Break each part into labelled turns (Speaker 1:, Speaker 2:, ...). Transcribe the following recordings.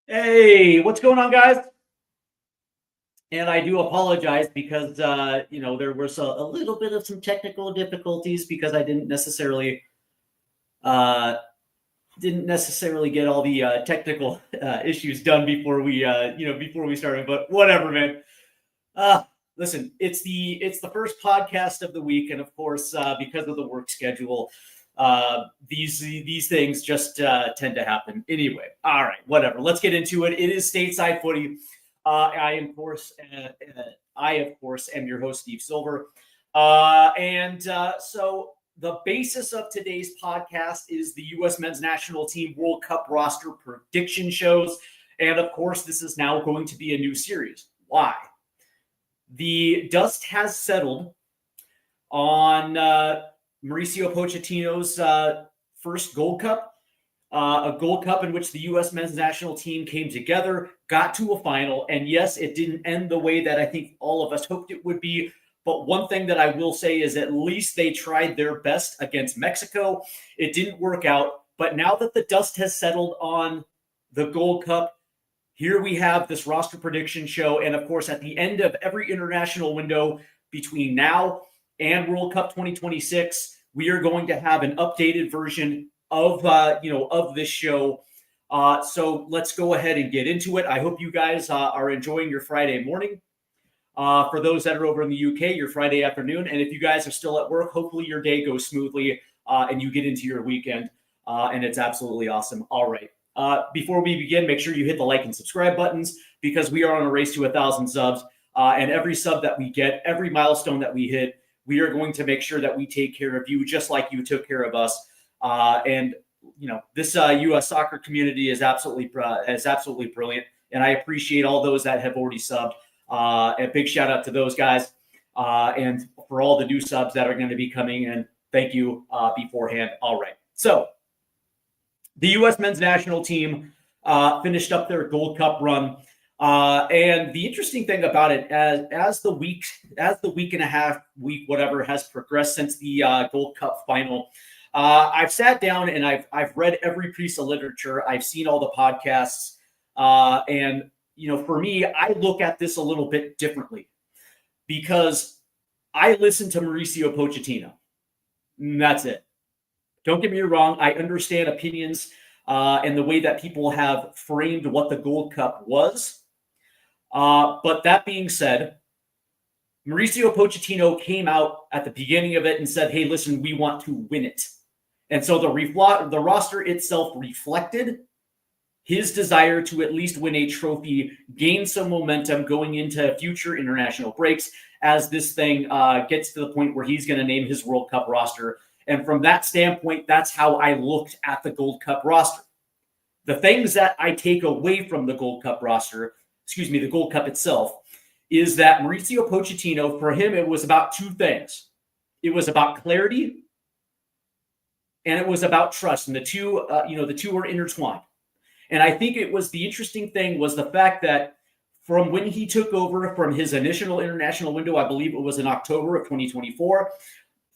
Speaker 1: Hey, what's going on, guys? And I do apologize because there was a little bit of some technical difficulties because I uh, didn't necessarily get all the technical issues done before we started. But whatever, man. Uh, Listen, it's the first podcast of the week, and of course, because of the work schedule, these things just tend to happen anyway. All right, whatever. Let's get into it. It is stateside footy. I of course am your host, Steve Silver, and so the basis of today's podcast is the U.S. Men's National Team World Cup roster prediction shows, and of course, this is now going to be a new series. Why? The dust has settled on Mauricio Pochettino's first Gold Cup, a Gold Cup in which the U.S. men's national team came together, got to a final, and yes, it didn't end the way that I think all of us hoped it would be. But one thing that I will say is at least they tried their best against Mexico. It didn't work out. But now that the dust has settled on the Gold Cup, here we have this roster prediction show. And of course, at the end of every international window between now and World Cup 2026, we are going to have an updated version of this show. So let's go ahead and get into it. I hope you guys are enjoying your Friday morning. For those that are over in the UK, your Friday afternoon. And if you guys are still at work, hopefully your day goes smoothly and you get into your weekend. And it's absolutely awesome. All right. Before we begin, make sure you hit the like and subscribe buttons because we are on a race to 1,000 subs. And every sub that we get, every milestone that we hit, we are going to make sure that we take care of you just like you took care of us. This U.S. soccer community is absolutely brilliant. And I appreciate all those that have already subbed. A big shout out to those guys. And for all the new subs that are going to be coming in, thank you beforehand. All right. So the U.S. men's national team finished up their Gold Cup run. And the interesting thing about it, as the week and a half, whatever, has progressed since the Gold Cup final, I've sat down and I've read every piece of literature. I've seen all the podcasts. And for me, I look at this a little bit differently because I listen to Mauricio Pochettino. And that's it. Don't get me wrong. I understand opinions and the way that people have framed what the Gold Cup was. But that being said, Mauricio Pochettino came out at the beginning of it and said, hey, listen, we want to win it. And so the roster itself reflected his desire to at least win a trophy, gain some momentum going into future international breaks as this thing gets to the point where he's going to name his World Cup roster. And from that standpoint, that's how I looked at the Gold Cup roster. The things that I take away from the Gold Cup the Gold Cup itself, is that Mauricio Pochettino, for him, it was about two things. It was about clarity and it was about trust. And the two are intertwined. And I think the interesting thing was the fact that from when he took over from his initial international window, I believe it was in October of 2024,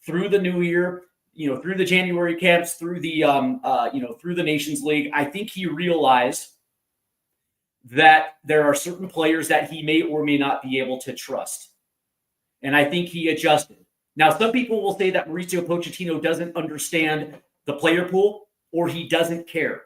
Speaker 1: through the new year, through the January camps, through the Nations League, I think he realized that there are certain players that he may or may not be able to trust. And I think he adjusted. Now, some people will say that Mauricio Pochettino doesn't understand the player pool or he doesn't care.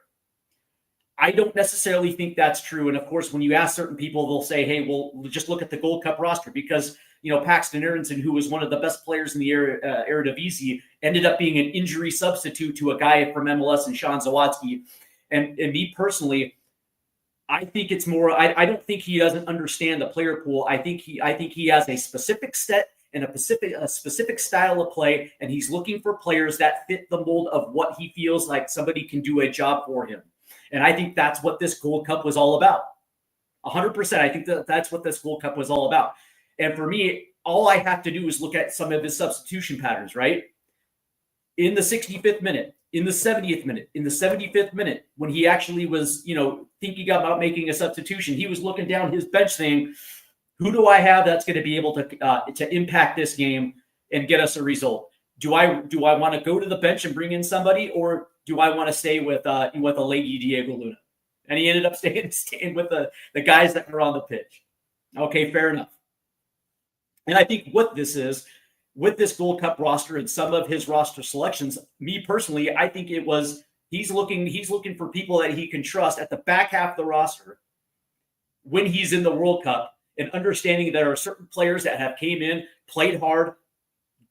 Speaker 1: I don't necessarily think that's true. And of course, when you ask certain people, they'll say, hey, well, just look at the Gold Cup roster because, Paxton Aronson, who was one of the best players in the Eredivisie, ended up being an injury substitute to a guy from MLS and Sean Zawadzki. And me personally, I think it's more, I don't think he doesn't understand the player pool. I think he has a specific set and a specific style of play, and he's looking for players that fit the mold of what he feels like somebody can do a job for him. And I think that's what this Gold Cup was all about. 100%. I think that's what this Gold Cup was all about. And for me, all I have to do is look at some of his substitution patterns, right? In the 65th minute, in the 70th minute, in the 75th minute, when he actually was, thinking about making a substitution, he was looking down his bench saying, who do I have that's going to be able to impact this game and get us a result? Do I want to go to the bench and bring in somebody, or do I want to stay with a lady Diego Luna? And he ended up staying with the guys that were on the pitch. Okay, fair enough. And I think what this is, with this Gold Cup roster and some of his roster selections, me personally, I think it was he's looking for people that he can trust at the back half of the roster when he's in the World Cup, and understanding there are certain players that have came in, played hard,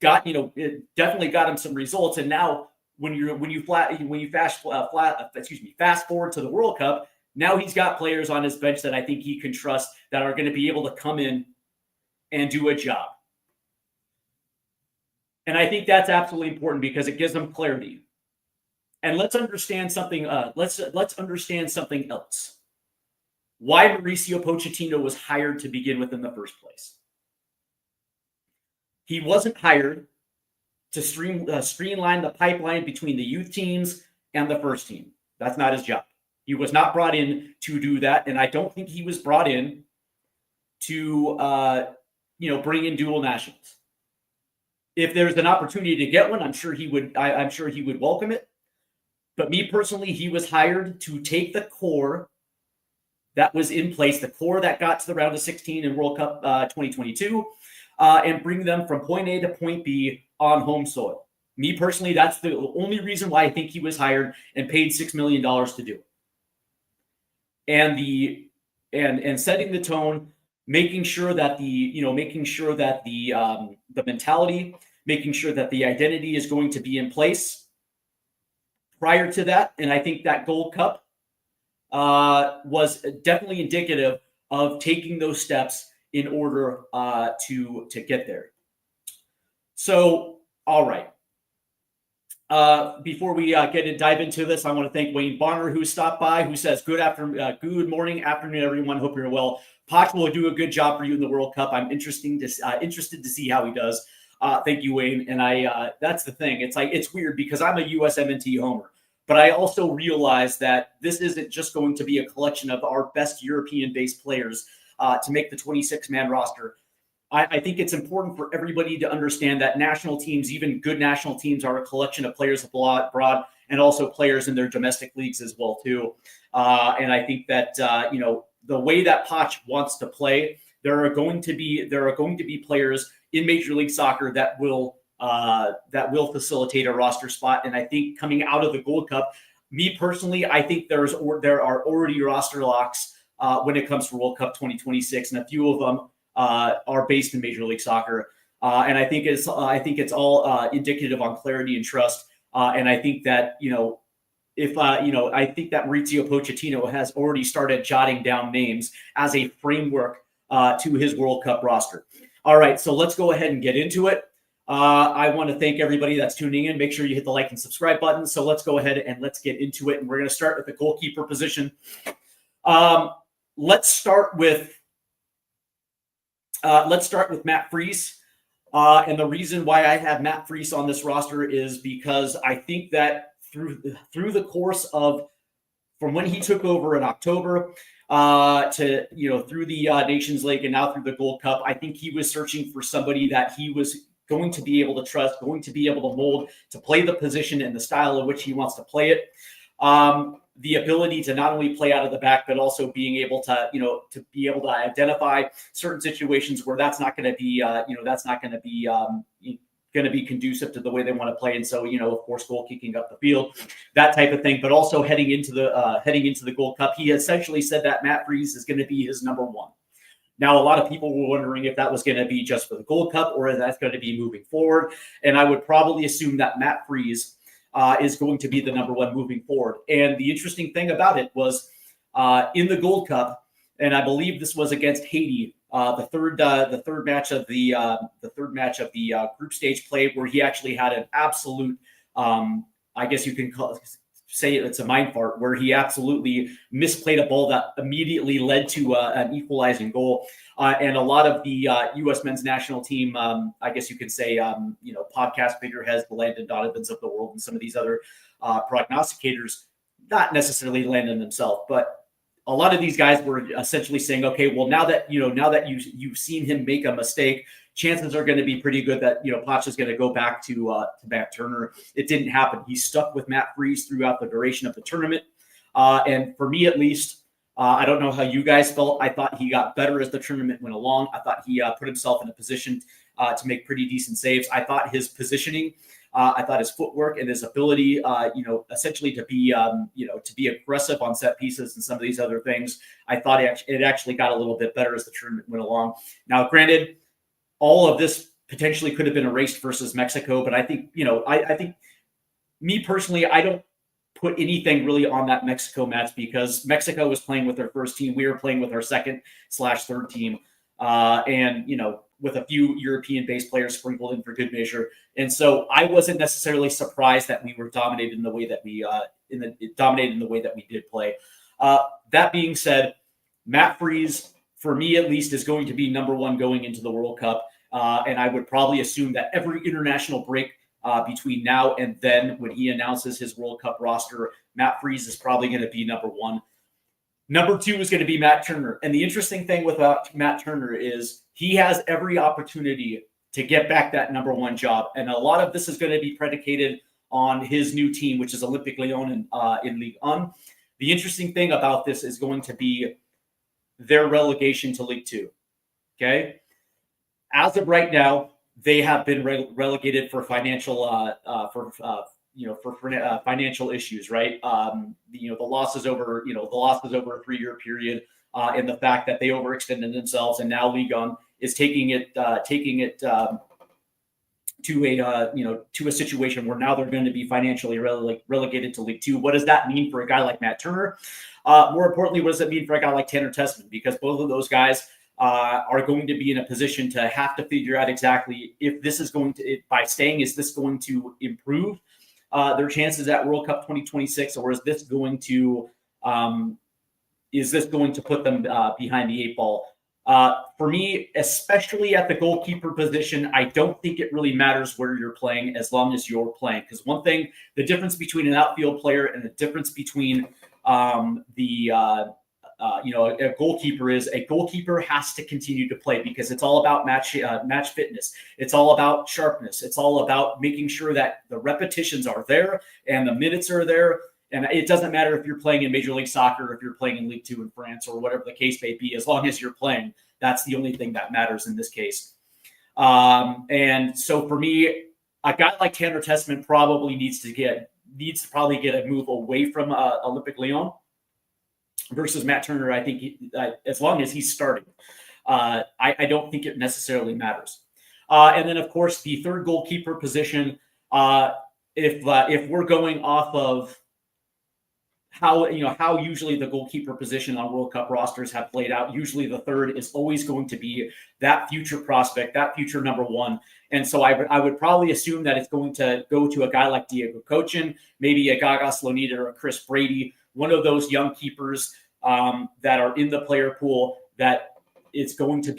Speaker 1: got it definitely got him some results, and now when you fast forward to the World Cup, now he's got players on his bench that I think he can trust that are going to be able to come in and do a job. And I think that's absolutely important because it gives them clarity. And let's understand something. Let's understand something else. Why Mauricio Pochettino was hired to begin with in the first place. He wasn't hired to streamline the pipeline between the youth teams and the first team. That's not his job. He was not brought in to do that, and I don't think he was brought in to bring in dual nationals. If there's an opportunity to get one, I'm sure he would. I'm sure he would welcome it. But me personally, he was hired to take the core that was in place, the core that got to the round of 16 in World Cup 2022, and bring them from point A to point B on home soil. Me personally, that's the only reason why I think he was hired and paid $6 million to do it. And setting the tone, making sure that the mentality, making sure that the identity is going to be in place prior to that. And I think that Gold Cup was definitely indicative of taking those steps in order to get there. So, all right. Before we dive into this, I want to thank Wayne Bonner, who stopped by, who says, good morning, afternoon, everyone. Hope you're well. Poch will do a good job for you in the World Cup. I'm interested to see how he does. Thank you, Wayne. And that's the thing. It's weird because I'm a USMNT homer, but I also realize that this isn't just going to be a collection of our best European-based players to make the 26-man roster. I think it's important for everybody to understand that national teams, even good national teams, are a collection of players abroad and also players in their domestic leagues as well too. And I think that the way that Poch wants to play, there are going to be players in Major League Soccer that will facilitate a roster spot. And I think coming out of the Gold Cup, me personally, I think there are already roster locks when it comes to World Cup 2026, and a few of them are based in Major League Soccer. And I think it's all indicative on clarity and trust. And I think that I think that Mauricio Pochettino has already started jotting down names as a framework to his World Cup roster. All right, so let's go ahead and get into it. I want to thank everybody that's tuning in. Make sure you hit the like and subscribe button. So let's go ahead and let's get into it. And we're going to start with the goalkeeper position. Let's start with Matt Freese. And the reason why I have Matt Freese on this roster is because I think that through the course of from when he took over in October to through the Nations League and now through the Gold Cup, I think he was searching for somebody that he was going to be able to trust, going to be able to mold, to play the position and the style in which he wants to play it. The ability to not only play out of the back, but also being able to, to be able to identify certain situations where that's not going to be, going to be conducive to the way they want to play. And so, of course, goal kicking up the field, that type of thing. But also heading into the Gold Cup, he essentially said that Matt Freese is going to be his number one. Now, a lot of people were wondering if that was going to be just for the Gold Cup or if that's going to be moving forward. And I would probably assume that Matt Freese is going to be the number one moving forward. And the interesting thing about it was in the Gold Cup, and I believe this was against Haiti, the third match of the group stage play, where he actually had an absolute, I guess you can say it's a mind fart, where he absolutely misplayed a ball that immediately led to an equalizing goal. And a lot of the U.S. men's national team, I guess you could say, podcast figureheads, the Landon Donovans of the world, and some of these other prognosticators, not necessarily Landon himself, but a lot of these guys were essentially saying, okay, well, now that you've seen him make a mistake, chances are going to be pretty good that Poch is going to go back to Matt Turner. It didn't happen. He stuck with Matt Freese throughout the duration of the tournament. And for me, at least, I don't know how you guys felt. I thought he got better as the tournament went along. I thought he put himself in a position to make pretty decent saves. I thought his positioning, I thought his footwork and his ability, essentially to be aggressive on set pieces and some of these other things, I thought it actually got a little bit better as the tournament went along. Now, granted, all of this potentially could have been erased versus Mexico, but I think, I think me personally, I don't put anything really on that Mexico match because Mexico was playing with their first team. We were playing with our second/third team. And, with a few European-based players sprinkled in for good measure. And so I wasn't necessarily surprised that we were dominated in the way that we did play. That being said, Matt Freese, for me at least, is going to be number one going into the World Cup. And I would probably assume that every international break between now and then, when he announces his World Cup roster, Matt Freese is probably going to be number one. Number two is going to be Matt Turner. And the interesting thing with Matt Turner is he has every opportunity to get back that number one job. And a lot of this is going to be predicated on his new team, which is Olympique Lyon in Ligue 1. The interesting thing about this is going to be their relegation to League 2. Okay? As of right now, they have been relegated for financial financial issues, right? The losses over a 3-year period, and the fact that they overextended themselves, and now Ligue 1 is taking it to a situation where now they're going to be financially relegated to League 2. What does that mean for a guy like Matt Turner? More importantly, what does it mean for a guy like Tanner Tessman? Because both of those guys are going to be in a position to have to figure out exactly if this is going to, by staying, is this going to improve their chances at World Cup 2026, or is this going to put them behind the eight ball? For me, especially at the goalkeeper position, I don't think it really matters where you're playing as long as you're playing. Because one thing, the difference between an outfield player and the difference between a goalkeeper is a goalkeeper has to continue to play because it's all about match fitness. It's all about sharpness. It's all about making sure that the repetitions are there and the minutes are there. And it doesn't matter if you're playing in Major League Soccer, if you're playing in League 2 in France, or whatever the case may be, as long as you're playing, that's the only thing that matters in this case. And so for me, a guy like Tanner Tessman probably needs to get a move away from Olympique Lyon versus Matt Turner. I think as long as he's starting, I don't think it necessarily matters. And then, of course, the third goalkeeper position, if we're going off of how usually the goalkeeper position on World Cup rosters have played out, usually the third is always going to be that future prospect, that future number one. And so I would probably assume that it's going to go to a guy like Diego Cochin, maybe a Gaga Slonita or a Chris Brady, one of those young keepers that are in the player pool that it's going to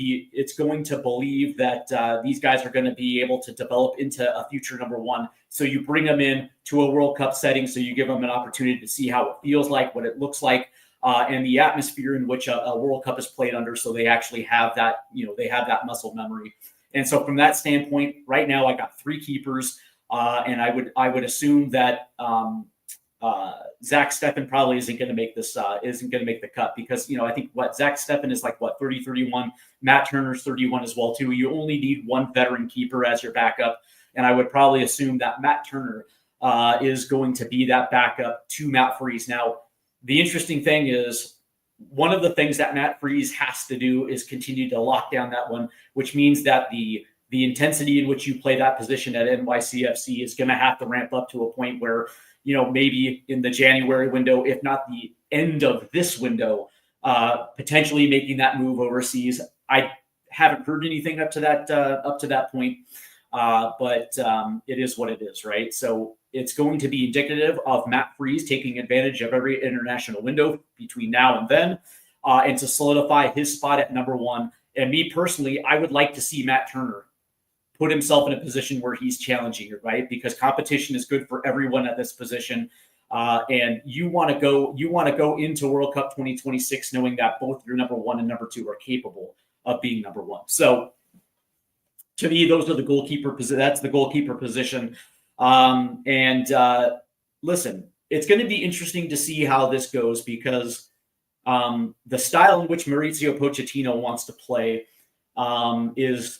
Speaker 1: believe that these guys are going to be able to develop into a future number one. So you bring them in to a World Cup setting. So you give them an opportunity to see how it feels like, what it looks like, and the atmosphere in which a World Cup is played under. So they actually have that, they have that muscle memory. And so from that standpoint, right now I got three keepers, and I would assume that Zach Steffen probably isn't going to make the cut because, I think Zach Steffen is 30, 31. Matt Turner's 31 as well, too. You only need one veteran keeper as your backup. And I would probably assume that Matt Turner is going to be that backup to Matt Freese. Now, the interesting thing is one of the things that Matt Freese has to do is continue to lock down that one, which means that the intensity in which you play that position at NYCFC is going to have to ramp up to a point where, maybe in the January window, if not the end of this window, potentially making that move overseas. I haven't heard anything up to that point, but it is what it is, right? So it's going to be indicative of Matt Freese taking advantage of every international window between now and then, and to solidify his spot at number one. And me personally, I would like to see Matt Turner put himself in a position where he's challenging it, right? Because competition is good for everyone at this position. And you want to go into World Cup 2026 knowing that both your number one and number two are capable of being number one. So to me, those are the goalkeeper position. That's the goalkeeper position. Listen, it's going to be interesting to see how this goes, because the style in which Mauricio Pochettino wants to play is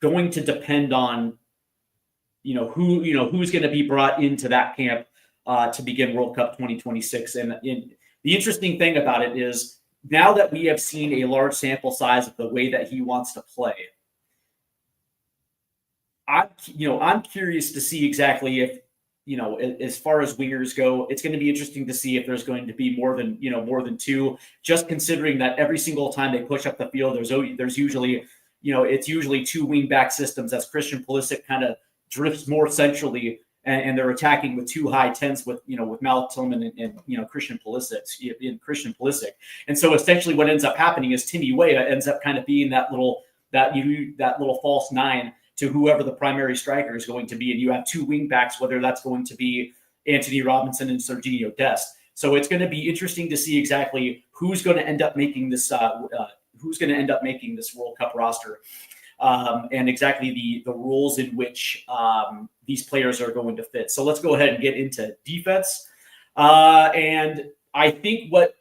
Speaker 1: going to depend on who's going to be brought into that camp to begin World Cup 2026. And the interesting thing about it is, now that we have seen a large sample size of the way that he wants to play, I'm curious to see exactly if, as far as wingers go, it's going to be interesting to see if there's going to be more than two, just considering that every single time they push up the field, there's usually, it's usually two wing back systems as Christian Pulisic kind of drifts more centrally, and they're attacking with two high tens with Malik Tillman and Christian Pulisic. And so essentially what ends up happening is Timmy Weah ends up kind of being that little false nine to whoever the primary striker is going to be. And you have two wing backs, whether that's going to be Anthony Robinson and Serginho Dest. So it's going to be interesting to see exactly who's going to end up making this World Cup roster. And exactly the roles in which these players are going to fit. So let's go ahead and get into defense. And I think what's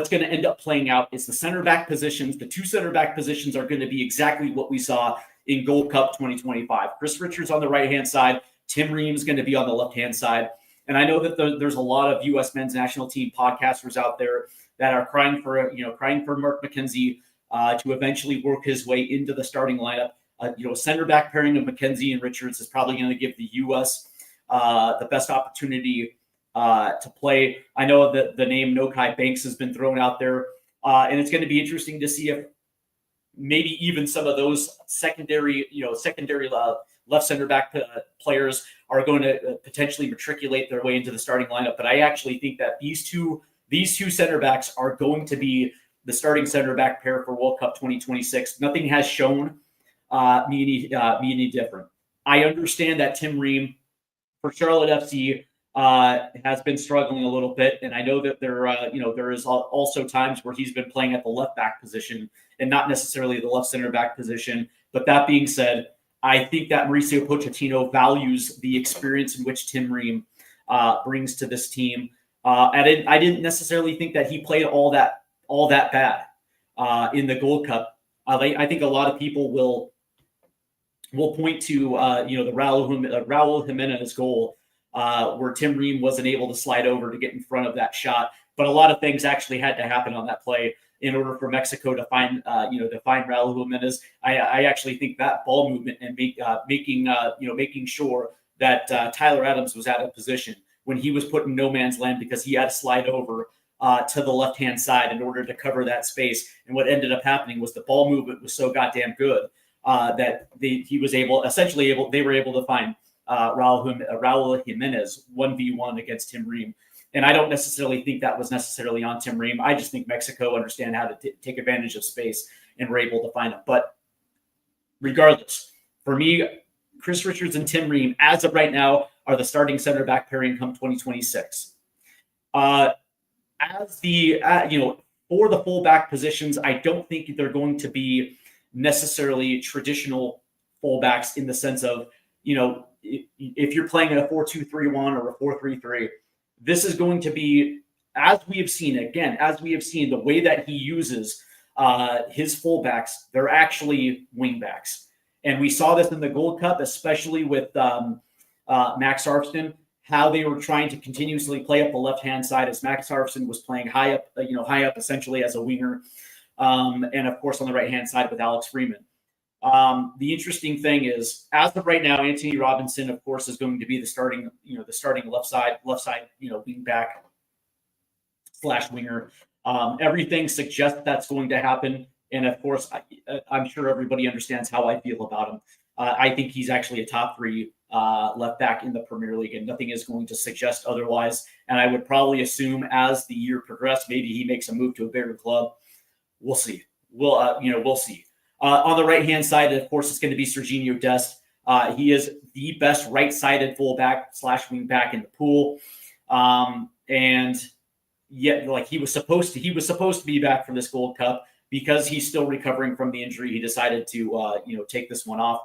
Speaker 1: going to end up playing out is the center back positions. The two center back positions are going to be exactly what we saw in Gold Cup 2025. Chris Richards on the right-hand side. Tim Ream is going to be on the left-hand side. And I know that there's a lot of U.S. men's national team podcasters out there that are crying for Mark McKenzie to eventually work his way into the starting lineup. A center back pairing of McKenzie and Richards is probably going to give the U.S. The best opportunity to play. I know that the name Nokai Banks has been thrown out there, and it's going to be interesting to see if maybe even some of those secondary left center back players are going to potentially matriculate their way into the starting lineup. But I actually think that these two center backs are going to be the starting center back pair for World Cup 2026. Nothing has shown me any different. I understand that Tim Ream for Charlotte FC has been struggling a little bit, and I know that there is also times where he's been playing at the left back position and not necessarily the left center back position. But that being said, I think that Mauricio Pochettino values the experience in which Tim Ream brings to this team. I didn't necessarily think that he played all that bad in the Gold Cup. I think a lot of people will point to the Raul Jimenez goal, where Tim Ream wasn't able to slide over to get in front of that shot. But a lot of things actually had to happen on that play in order for Mexico to find Raul Jimenez. I actually think that ball movement and making sure that Tyler Adams was out of position when he was put in no man's land because he had to slide over to the left-hand side in order to cover that space. And what ended up happening was the ball movement was so goddamn good that they were able to find Raul Jimenez 1v1 against Tim Ream. And I don't necessarily think that was necessarily on Tim Ream. I just think Mexico understand how to take advantage of space and were able to find him. But regardless, for me, Chris Richards and Tim Ream, as of right now, are the starting center back pairing come 2026. For the fullback positions, I don't think they're going to be necessarily traditional fullbacks in the sense of, if you're playing a 4-2-3-1 or a 4-3-3, this is going to be, as we have seen, the way that he uses his fullbacks, they're actually wingbacks. And we saw this in the Gold Cup, especially with Max Arfsten, how they were trying to continuously play up the left-hand side as Max Arfsten was playing high up essentially as a winger. And of course on the right-hand side with Alex Freeman. The interesting thing is, as of right now, Anthony Robinson, of course, is going to be the starting left side, wing back / winger. Everything suggests that's going to happen. And of course, I'm sure everybody understands how I feel about him. I think he's actually a top 3 left back in the Premier League, and nothing is going to suggest otherwise. And I would probably assume as the year progressed, maybe he makes a move to a bigger club. We'll see. We'll see. On the right-hand side, of course, it's going to be Serginho Dest. He is the best right-sided fullback / wing back in the pool. And yet, he was supposed to be back for this Gold Cup. Because he's still recovering from the injury, he decided to take this one off.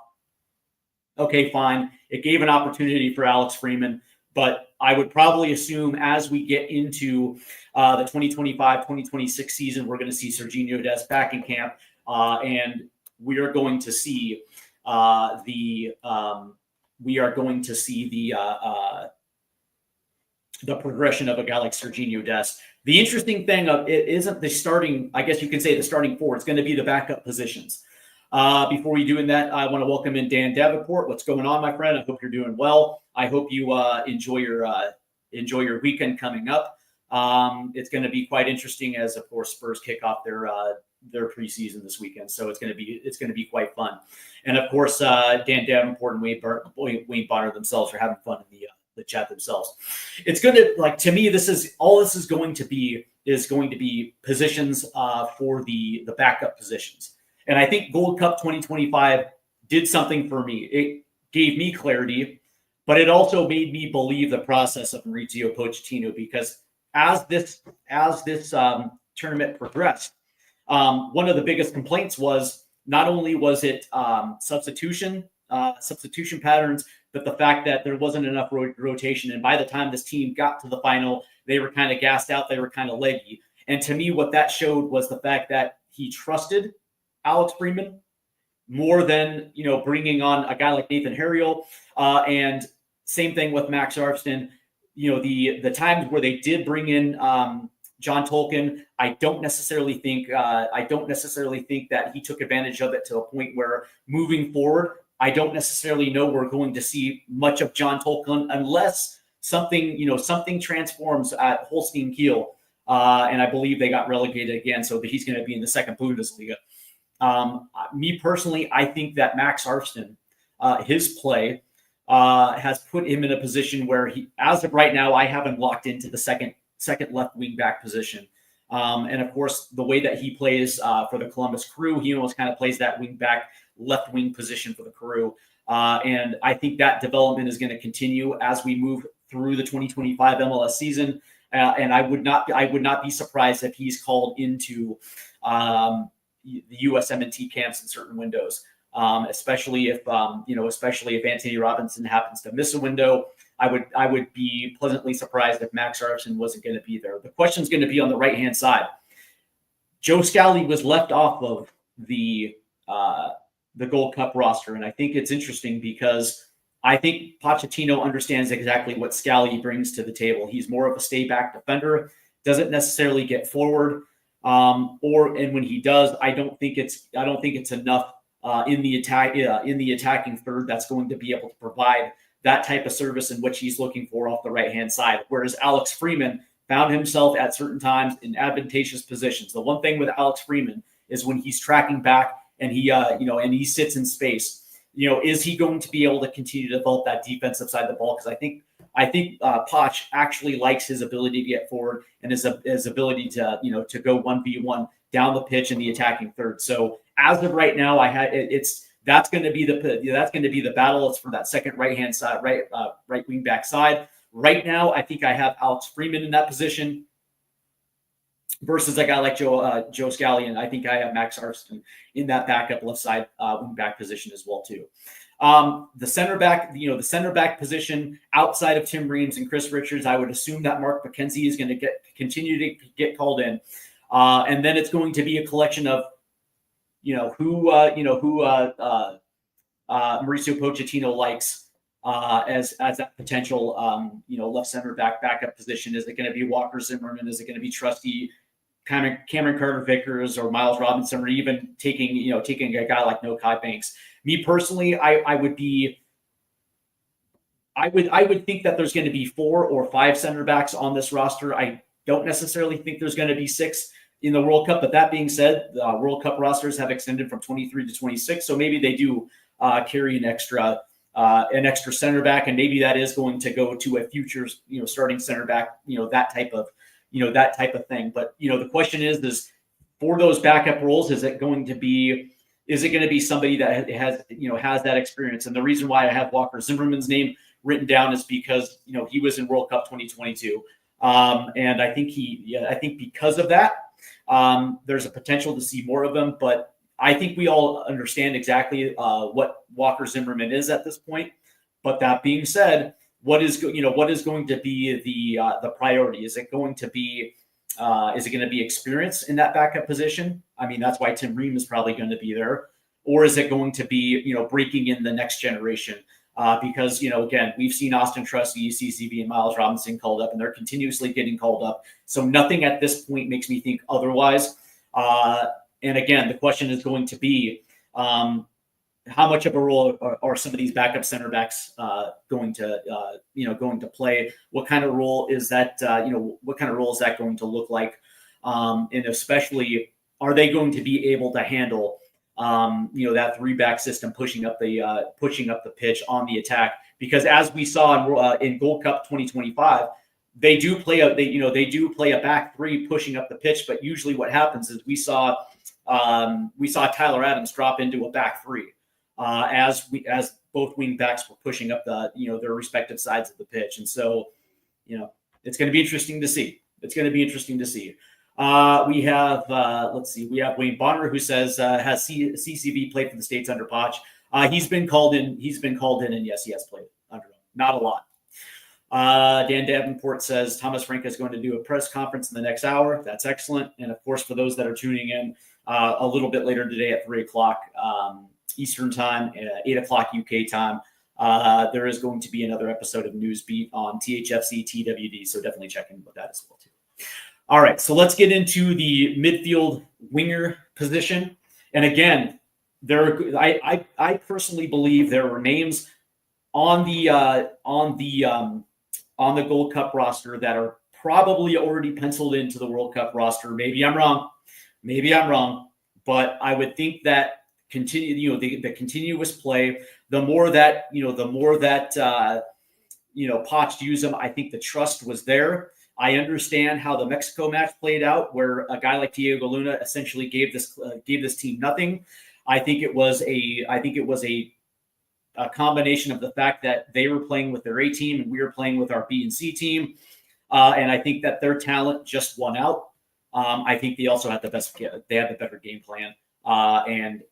Speaker 1: Okay, fine. It gave an opportunity for Alex Freeman, But I would probably assume as we get into the 2025-2026 season, we're going to see Serginho Dest back in camp, and we are going to see the progression of a guy like Serginho Dest. The interesting thing of it isn't the starting, I guess you could say the starting four. It's going to be the backup positions. Before we doing that, I want to welcome in Dan Davenport. What's going on, my friend? I hope you're doing well. I hope you enjoy your weekend coming up. It's going to be quite interesting as, of course, Spurs kick off their preseason this weekend. So it's going to be quite fun. And of course, Dan Davenport and Wayne Bonner themselves are having fun in the chat themselves. It's going to, like, to me, this is going to be positions for the backup positions. And I think Gold Cup 2025 did something for me. It gave me clarity, but it also made me believe the process of Mauricio Pochettino, because as this tournament progressed, one of the biggest complaints was not only was it substitution patterns, but the fact that there wasn't enough rotation. And by the time this team got to the final, they were kind of gassed out. They were kind of leggy. And to me, what that showed was the fact that he trusted Alex Freeman more than, bringing on a guy like Nathan Harriel. And same thing with Max Arfston. The times where they did bring in John Tolkien, I don't necessarily think that he took advantage of it to a point where moving forward, I don't necessarily know we're going to see much of John Tolkien unless something transforms at Holstein Kiel. And I believe they got relegated again, so he's going to be in the second Bundesliga. Me personally, I think that Max Arfston, his play has put him in a position where he, as of right now, I haven't locked into the second left wing back position. And of course, the way that he plays for the Columbus Crew, he almost kind of plays that wing back, left wing position for the Crew. And I think that development is going to continue as we move through the 2025 MLS season. And I would not be surprised if he's called into the USMNT camps in certain windows, especially if Anthony Robinson happens to miss a window. I would be pleasantly surprised if Max Arfston wasn't going to be there. The question is going to be on the right-hand side. Joe Scally was left off of the Gold Cup roster, and I think it's interesting because I think Pochettino understands exactly what Scally brings to the table. He's more of a stay-back defender, doesn't necessarily get forward, and when he does, I don't think it's enough in the attacking third that's going to be able to provide that type of service in which he's looking for off the right-hand side. Whereas Alex Freeman found himself at certain times in advantageous positions. The one thing with Alex Freeman is when he's tracking back and he sits in space, is he going to be able to continue to develop that defensive side of the ball? Because I think Poch actually likes his ability to get forward and his ability to go 1v1 down the pitch in the attacking third. So as of right now, that's going to be the battle. It's for that second right-hand side, right wing back side. Right now, I think I have Alex Freeman in that position versus a guy like Joe Scally, and I think I have Max Arfston in that backup left side wing back position as well too. The center back position outside of Tim Reams and Chris Richards, I would assume that Mark McKenzie is going to continue to get called in, and then it's going to be a collection of who Mauricio Pochettino likes as that potential left center backup position. Is it going to be Walker Zimmerman? Is it going to be trusty Cameron Carter-Vickers or Miles Robinson, or even taking a guy like Nokai Banks? Me personally, I would think that there's going to be 4 or 5 center backs on this roster. I don't necessarily think there's going to be 6 in the World Cup. But that being said, the World Cup rosters have extended from 23 to 26, so maybe they do carry an extra center back, and maybe that is going to go to a future starting center back, that type of thing. But the question is for those backup roles, is it going to be somebody that has that experience? And the reason why I have Walker Zimmerman's name written down is because he was in World Cup 2022, and I think because of that, there's a potential to see more of them. But I think we all understand exactly what Walker Zimmerman is at this point. But that being said, what is going to be the priority? Is it going to be experience in that backup position? I mean, that's why Tim Ream is probably going to be there. Or is it going to be, breaking in the next generation? Because, again, we've seen Austin Trusty, CCV, and Miles Robinson called up, and they're continuously getting called up. So nothing at this point makes me think otherwise. And again, the question is going to be, how much of a role are some of these backup center backs going to play? What kind of role is that? What kind of role is that going to look like? And especially, are they going to be able to handle that 3-back system pushing up the pitch on the attack? Because as we saw in Gold Cup 2025, they do play a back three pushing up the pitch. But usually, what happens is we saw Tyler Adams drop into a back three as both wing backs were pushing up their respective sides of the pitch. And so, it's going to be interesting to see. We have we have Wayne Bonner, who says, has CCV played for the States under Poch? He's been called in, and yes, he has played under him. Not a lot. Dan Davenport says Thomas Frank is going to do a press conference in the next hour. That's excellent. And of course, for those that are tuning in a little bit later today at 3:00 Eastern time, 8:00 UK time, there is going to be another episode of Newsbeat on THFC TWD. So definitely check in with that as well too. All right, so let's get into the midfield winger position. And again, I personally believe there were names on the Gold Cup roster that are probably already penciled into the World Cup roster. Maybe I'm wrong, but I would think that the continuous play, the more that Poch used them, I think the trust was there. I understand how the Mexico match played out, where a guy like Diego Luna essentially gave this team nothing. I think it was a combination of the fact that they were playing with their A team and we were playing with our B and C team, and I think that their talent just won out. I think they also had the better game plan, and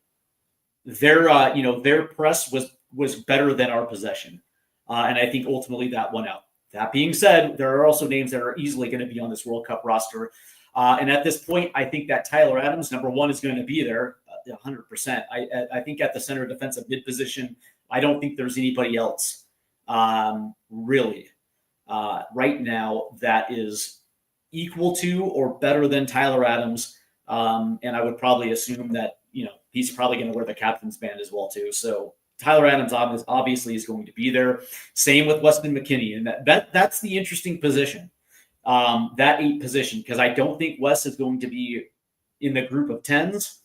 Speaker 1: their press was better than our possession, and I think ultimately that won out. That being said, there are also names that are easily going to be on this World Cup roster. And at this point, I think that Tyler Adams, number one, is going to be there 100%. I think at the center defensive mid position, I don't think there's anybody else really right now that is equal to or better than Tyler Adams. And I would probably assume that, he's probably going to wear the captain's band as well too. So Tyler Adams obviously is going to be there. Same with Weston McKennie. And that's the interesting position, that 8 position, because I don't think Wes is going to be in the group of 10s.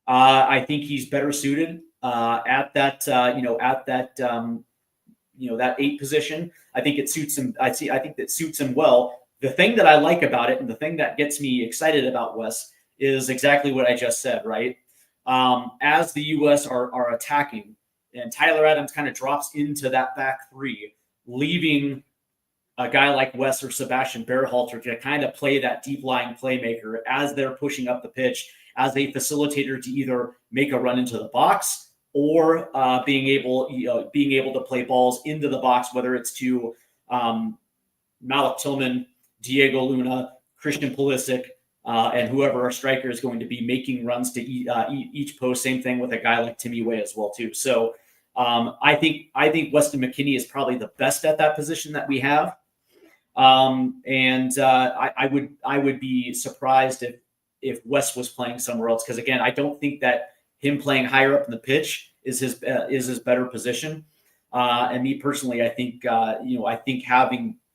Speaker 1: I think he's better suited at that 8 position. I think it suits him. I think that suits him well. The thing that I like about it, and the thing that gets me excited about Wes, is exactly what I just said, right? As the U.S. are attacking, and Tyler Adams kind of drops into that back three, leaving a guy like Wes or Sebastian Berhalter to kind of play that deep lying playmaker as they're pushing up the pitch, as a facilitator to either make a run into the box or being able to play balls into the box, whether it's to Malik Tillman, Diego Luna, Christian Pulisic, and whoever our striker is going to be, making runs to each post. Same thing with a guy like Timmy Way as well too. So I think Weston McKennie is probably the best at that position that we have. And I would be surprised if Wes was playing somewhere else, because again, I don't think that him playing higher up in the pitch is his better position. And me personally, I think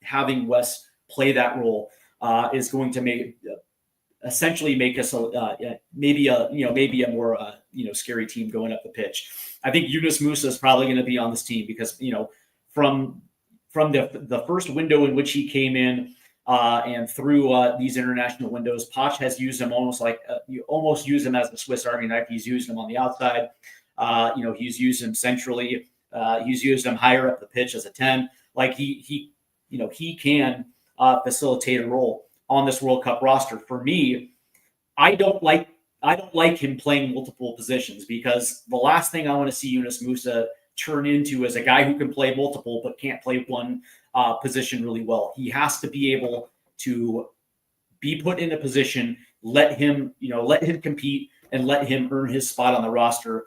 Speaker 1: having Wes play that role is going to essentially make us maybe a more scary team going up the pitch. I think Yunus Musa is probably going to be on this team because from the first window in which he came in and through these international windows, Poch has used him almost like you almost use him as the Swiss Army knife. He's used him on the outside. He's used him centrally. He's used him higher up the pitch as a 10. Like he can facilitate a role on this World Cup roster. For me, I don't like him playing multiple positions, because the last thing I want to see Yunus Musa turn into as a guy who can play multiple but can't play one position really well. He has to be able to be put in a position, let him compete and let him earn his spot on the roster.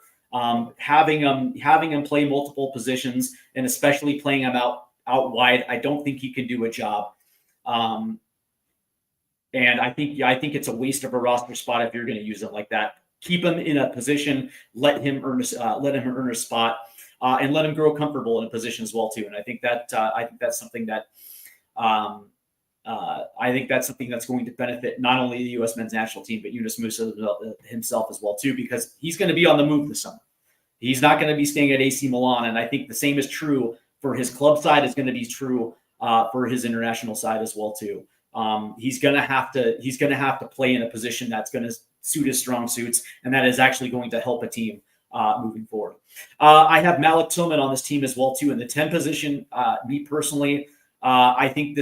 Speaker 1: Having him play multiple positions and especially playing him out wide, I don't think he can do a job. And I think it's a waste of a roster spot if you're going to use it like that. Keep him in a position, let him earn a spot, and let him grow comfortable in a position as well too. And I think that's something that's going to benefit not only the U.S. men's national team, but Yunus Musa himself as well too, because he's going to be on the move this summer. He's not going to be staying at AC Milan, and I think the same is true for his club side. Is going to be true for his international side as well too. He's going to have to play in a position that's going to suit his strong suits, and that is actually going to help a team moving forward. I have Malik Tillman on this team as well too in the 10 position. Me personally, I think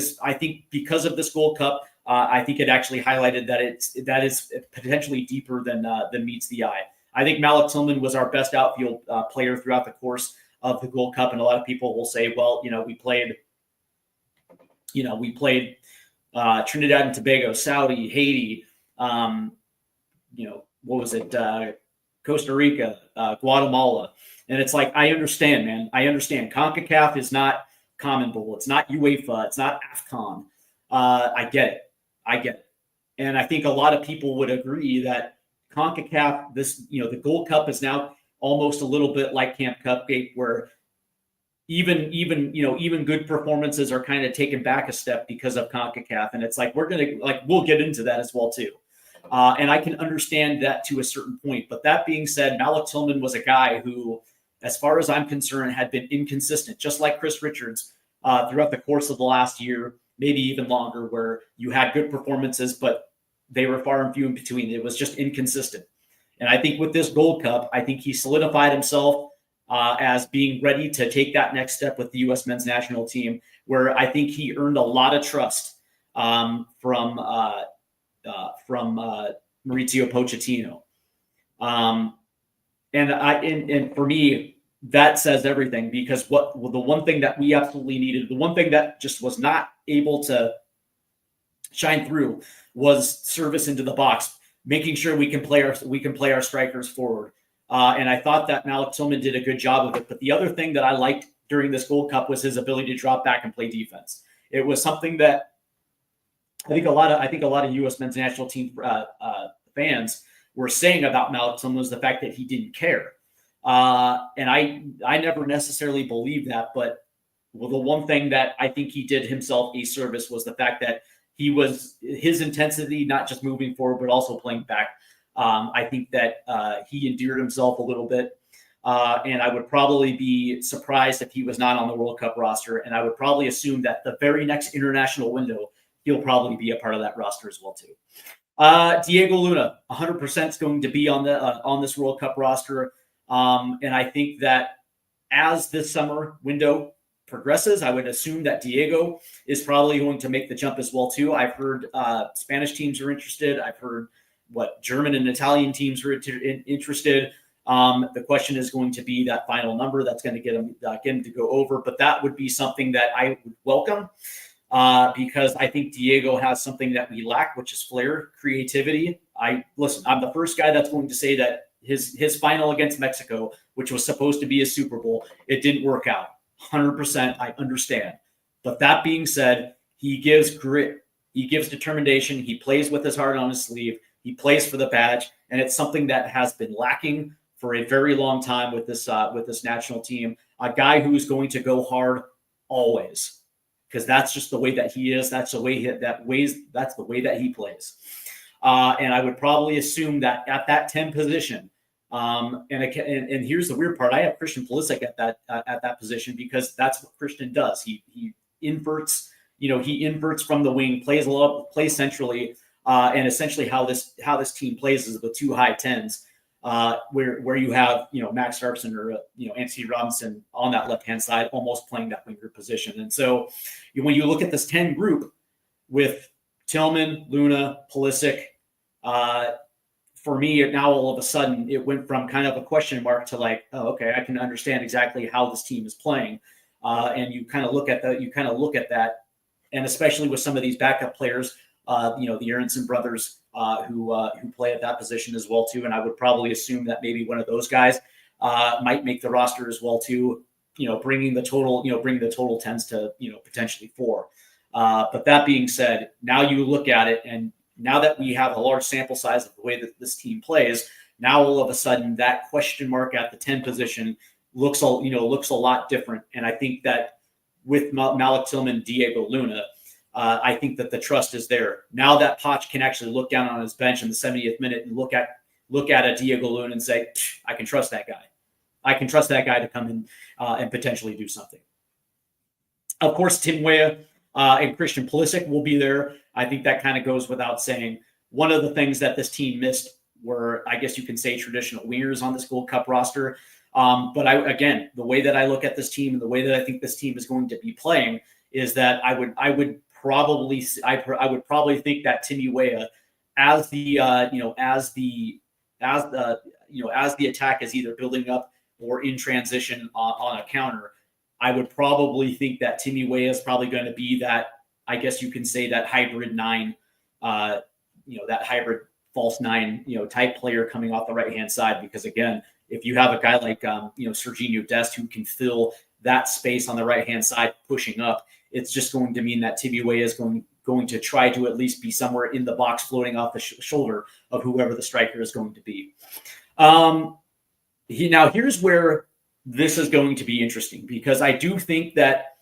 Speaker 1: because of this Gold Cup, I think it actually highlighted that is potentially deeper than meets the eye. I think Malik Tillman was our best outfield player throughout the course of the Gold Cup, and a lot of people will say, well, we played Trinidad and Tobago, Saudi, Haiti, what was it? Costa Rica, Guatemala. And it's like, I understand, man. I understand. CONCACAF is not Common Bowl. It's not UEFA. It's not AFCON. I get it. And I think a lot of people would agree that CONCACAF, the Gold Cup is now almost a little bit like Camp Cupcake, where even good performances are kind of taken back a step because of CONCACAF. And it's like, we'll get into that as well too. And I can understand that to a certain point. But that being said, Malik Tillman was a guy who, as far as I'm concerned, had been inconsistent, just like Chris Richards throughout the course of the last year, maybe even longer, where you had good performances, but they were far and few in between. It was just inconsistent. And I think with this Gold Cup, I think he solidified himself as being ready to take that next step with the U.S. men's national team, where I think he earned a lot of trust from Mauricio Pochettino. And for me, that says everything, because the one thing that we absolutely needed, the one thing that just was not able to shine through, was service into the box, making sure we can play our strikers forward. And I thought that Malik Tillman did a good job of it. But the other thing that I liked during this Gold Cup was his ability to drop back and play defense. It was something that I think a lot of U.S. men's national team fans were saying about Malik Tillman was the fact that he didn't care. And I never necessarily believed that, but the one thing that I think he did himself a service was the fact that his intensity, not just moving forward, but also playing back. I think that he endeared himself a little bit. And I would probably be surprised if he was not on the World Cup roster. And I would probably assume that the very next international window, he'll probably be a part of that roster as well too. Diego Luna, 100% is going to be on this World Cup roster. And I think that as this summer window progresses, I would assume that Diego is probably going to make the jump as well too. I've heard Spanish teams are interested. I've heard German and Italian teams are interested. The question is going to be that final number that's going to get him to go over. But that would be something that I would welcome. Because I think Diego has something that we lack, which is flair, creativity. I'm the first guy that's going to say that his final against Mexico, which was supposed to be a Super Bowl, it didn't work out. 100%, I understand. But that being said, he gives grit, he gives determination, he plays with his heart on his sleeve, he plays for the badge, and it's something that has been lacking for a very long time with this national team. A guy who's going to go hard always, because that's just the way that he is. That's the way that he plays. And I would probably assume that at that 10 position, and here's the weird part: I have Christian Pulisic at that position, because that's what Christian does. He inverts, he inverts from the wing, plays centrally, and essentially how this team plays is with two high tens. Where you have Max Starkson or Anthony Robinson on that left hand side, almost playing that winger position. And so when you look at this 10 group with Tillman, Luna, Pulisic, for me, now all of a sudden it went from kind of a question mark to like, oh, okay, I can understand exactly how this team is playing. And you kind of look at that, and especially with some of these backup players, the Aronson brothers who play at that position as well too. And I would probably assume that maybe one of those guys might make the roster as well too. Bringing the total tends to potentially 4. But that being said, now you look at it, and now that we have a large sample size of the way that this team plays, now all of a sudden that question mark at the 10 position looks a lot different. And I think that with Malik Tillman, Diego Luna, I think that the trust is there. Now that Poch can actually look down on his bench in the 70th minute and look at a Diego Luna and say, I can trust that guy. I can trust that guy to come in and potentially do something. Of course, Tim Weah and Christian Pulisic will be there. I think that kind of goes without saying. One of the things that this team missed were, I guess you can say, traditional wingers on this Gold Cup roster. But the way that I look at this team and the way that I think this team is going to be playing is that I would probably think that Timmy Weah, as the attack is either building up or in transition on a counter, I would probably think that Timmy Weah is probably going to be that, I guess you can say, that hybrid 9, that hybrid false 9, type player coming off the right-hand side. Because again, if you have a guy like, Serginho Dest who can fill that space on the right-hand side pushing up, it's just going to mean that Timmy Weah is going to try to at least be somewhere in the box floating off the shoulder of whoever the striker is going to be. Now, here's where this is going to be interesting, because I do think that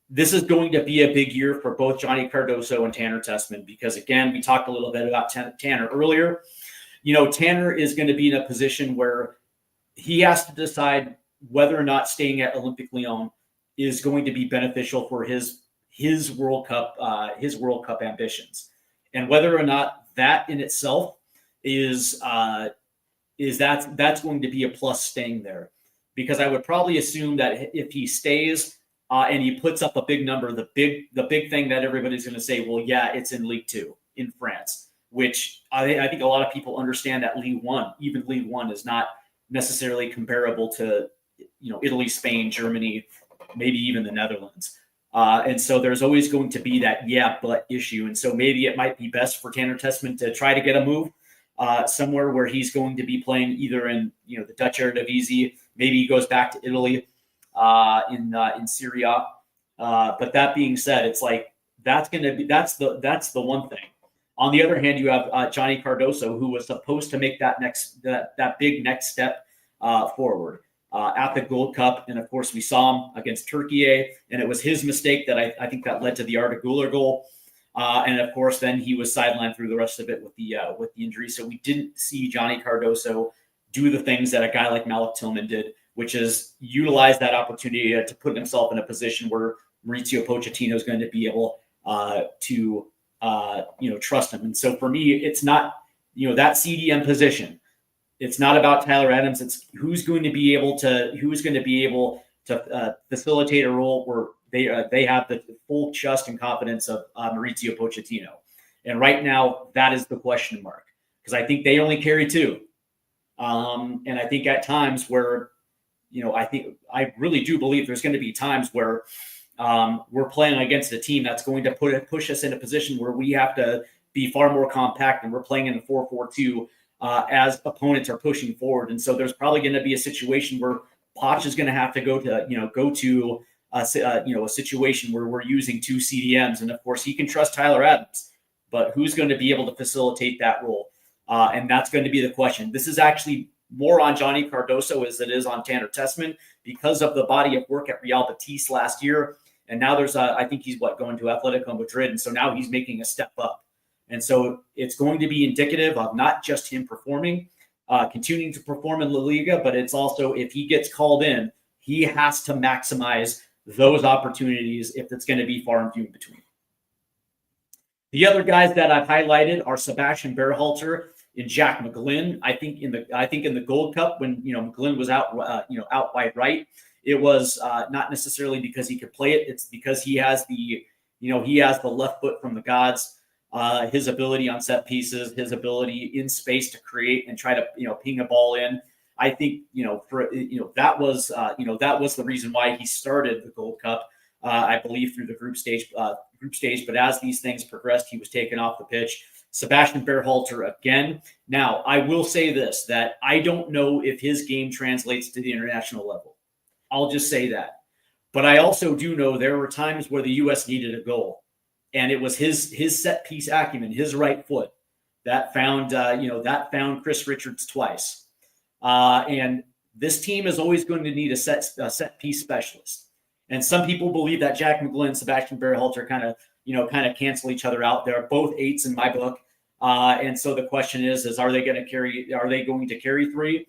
Speaker 1: this is going to be a big year for both Johnny Cardoso and Tanner Tessman, because, again, we talked a little bit about Tanner earlier. Tanner is going to be in a position where he has to decide whether or not staying at Olympique Lyon is going to be beneficial for his World Cup ambitions, and whether or not that in itself is that's going to be a plus staying there. Because I would probably assume that if he stays and he puts up a big number, the big thing that everybody's going to say, well, yeah, it's in League 2 in France, which I think a lot of people understand that League 1, even League 1, is not necessarily comparable to Italy, Spain, Germany, maybe even the Netherlands. And so there's always going to be that but issue. And so maybe it might be best for Tanner Tessman to try to get a move somewhere where he's going to be playing either in the Dutch Eredivisie. Maybe he goes back to Italy in Serie A. But that being said, it's like that's the one thing. On the other hand, you have Johnny Cardoso, who was supposed to make that big next step forward at the Gold Cup, and of course we saw him against Turkey, and it was his mistake that I think that led to the Arda Güler goal. And of course, then he was sidelined through the rest of it with the injury. So we didn't see Johnny Cardoso do the things that a guy like Malik Tillman did, which is utilize that opportunity to put himself in a position where Mauricio Pochettino is going to be able to trust him. And so for me, it's not that CDM position. It's not about Tyler Adams. It's who's going to be able to facilitate a role where they have the full trust and confidence of Mauricio Pochettino. And right now, that is the question mark, because I think they only carry 2. And I think at times where, I really do believe there's going to be times where we're playing against a team that's going to push us in a position where we have to be far more compact, and we're playing in a 4-4-2 as opponents are pushing forward. And so there's probably going to be a situation where Poch is going to have to go to a situation where we're using 2 CDMs. And of course, he can trust Tyler Adams, but who's going to be able to facilitate that role? And that's going to be the question. This is actually more on Johnny Cardoso as it is on Tanner Tessman, because of the body of work at Real Betis last year. And now there's I think he's going to Atletico Madrid. And so now he's making a step up. And so it's going to be indicative of not just him performing, continuing to perform in La Liga, but it's also, if he gets called in, he has to maximize those opportunities if it's going to be far and few in between. The other guys that I've highlighted are Sebastian Berhalter and Jack McGlynn. I think in the Gold Cup, when McGlynn was out wide right, it was not necessarily because he could play it. It's because he has the left foot from the gods. his ability on set pieces, his ability in space to create and try to, ping a ball in. I think, that was the reason why he started the Gold Cup, I believe through the group stage. But as these things progressed, he was taken off the pitch. Sebastian Berhalter again. Now, I will say this, that I don't know if his game translates to the international level. I'll just say that. But I also do know there were times where the U.S. needed a goal, and it was his set piece acumen, his right foot, that found Chris Richards twice. And this team is always going to need a set piece specialist. And some people believe that Jack McGlynn, Sebastian Berhalter kind of cancel each other out. They're both 8s in my book. And so the question is are they going to carry 3?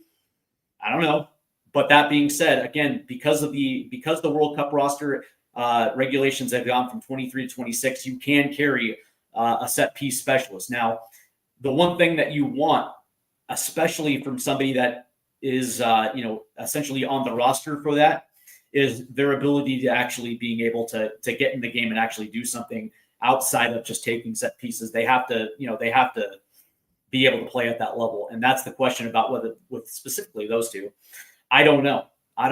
Speaker 1: I don't know. But that being said, again, because the World Cup roster regulations have gone from 23 to 26, you can carry a set piece specialist. Now, the one thing that you want, especially from somebody that is essentially on the roster for that, is their ability to actually being able to get in the game and actually do something outside of just taking set pieces. They have to be able to play at that level. And that's the question about whether with specifically those two. I don't know. I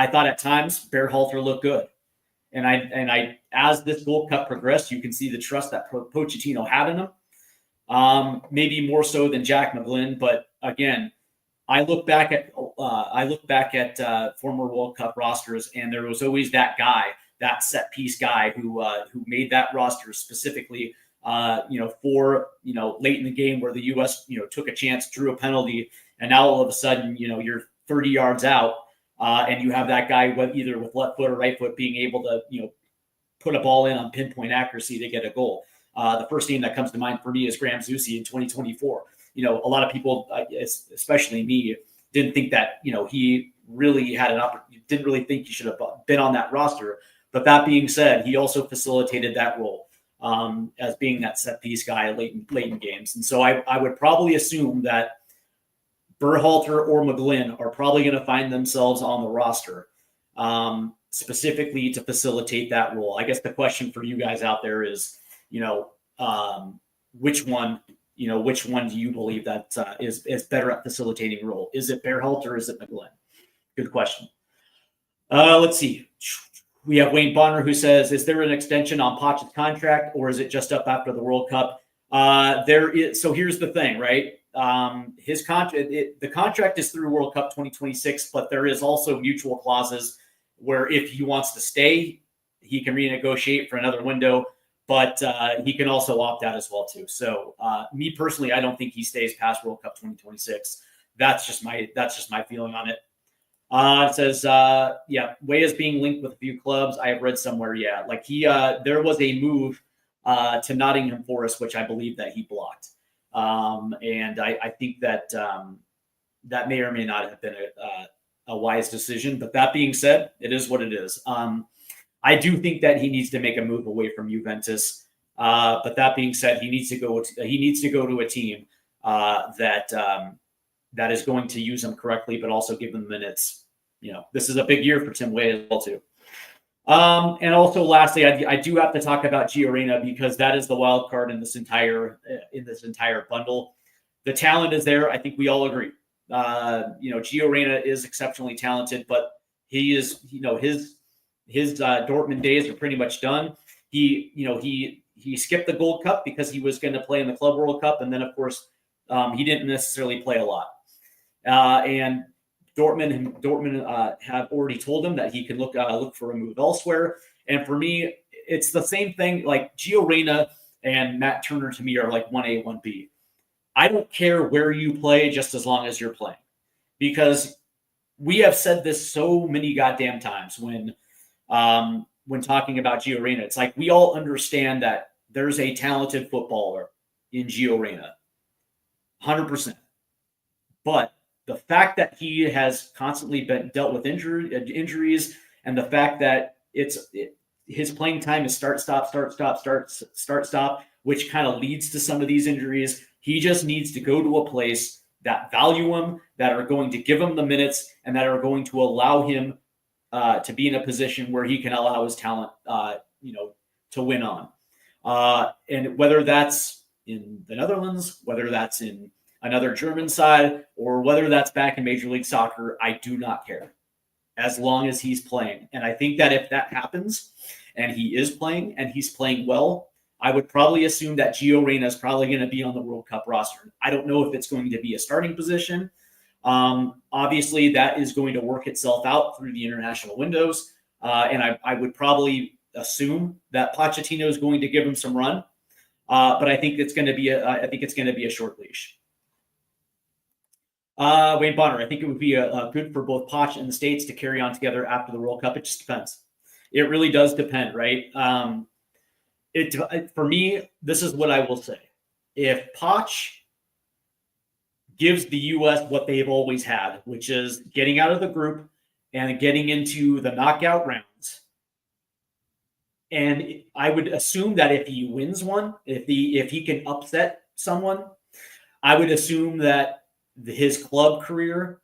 Speaker 1: thought at times Berhalter looked good. And I as this Gold Cup progressed, you can see the trust that Pochettino had in him. Maybe more so than Jack McGlynn, but again, I look back at former World Cup rosters, and there was always that guy, that set piece guy who made that roster specifically, for late in the game where the U.S. took a chance, drew a penalty, and now all of a sudden you're 30 yards out, and you have that guy either with left foot or right foot being able to put a ball in on pinpoint accuracy to get a goal. The first name that comes to mind for me is Graham Zusi in 2024. A lot of people, especially me, didn't think that, he really had an opportunity, didn't really think he should have been on that roster. But that being said, he also facilitated that role as being that set piece guy late in games. And so I would probably assume that Berhalter or McGlynn are probably going to find themselves on the roster specifically to facilitate that role. I guess the question for you guys out there is, which one do you believe that is better at facilitating role? Is it Berhalter or is it McGlynn? Good question. Let's see. We have Wayne Bonner who says, is there an extension on Poch's contract or is it just up after the World Cup? There is. So here's the thing, right? His contract, the contract is through World Cup 2026, but there is also mutual clauses where if he wants to stay, he can renegotiate for another window. But he can also opt out as well too. So me personally, I don't think he stays past World Cup 2026. That's just my feeling on it. It says, Way is being linked with a few clubs. I have read somewhere, like there was a move to Nottingham Forest, which I believe that he blocked. And I think that that may or may not have been a wise decision. But that being said, it is what it is. I do think that he needs to make a move away from Juventus. But that being said, he needs to go to a team that is going to use him correctly, but also give him minutes. This is a big year for Tim Weah as well too. And also, lastly, I do have to talk about Gio Reyna because that is the wild card in this entire bundle. The talent is there. I think we all agree. Gio Reyna is exceptionally talented, but he is, his Dortmund days are pretty much done. He skipped the Gold Cup because he was going to play in the Club World Cup, and then of course he didn't necessarily play a lot. And Dortmund have already told him that he can look for a move elsewhere. And for me, it's the same thing. Like Gio Reyna and Matt Turner to me are like 1A, 1B. I don't care where you play, just as long as you're playing, because we have said this so many goddamn times when talking about Gio Reyna. It's like we all understand that there's a talented footballer in Gio Reyna, 100%. But the fact that he has constantly been dealt with injuries, and the fact that his playing time is start, stop, which kind of leads to some of these injuries. He just needs to go to a place that value him, that are going to give him the minutes, and that are going to allow him to be in a position where he can allow his talent, to win on. And whether that's in the Netherlands, whether that's in another German side, or whether that's back in Major League Soccer, I do not care, as long as he's playing. And I think that if that happens, and he is playing, and he's playing well, I would probably assume that Gio Reyna is probably going to be on the World Cup roster. I don't know if it's going to be a starting position. Obviously, that is going to work itself out through the international windows. And I would probably assume that Pochettino is going to give him some run. But I think it's going to be a short leash. Wayne Bonner, I think it would be good for both Poch and the States to carry on together after the World Cup. It just depends. It really does depend, right? For me, this is what I will say. If Poch gives the U.S. what they've always had, which is getting out of the group and getting into the knockout rounds, and I would assume that if he wins one, if he can upset someone, I would assume that his club career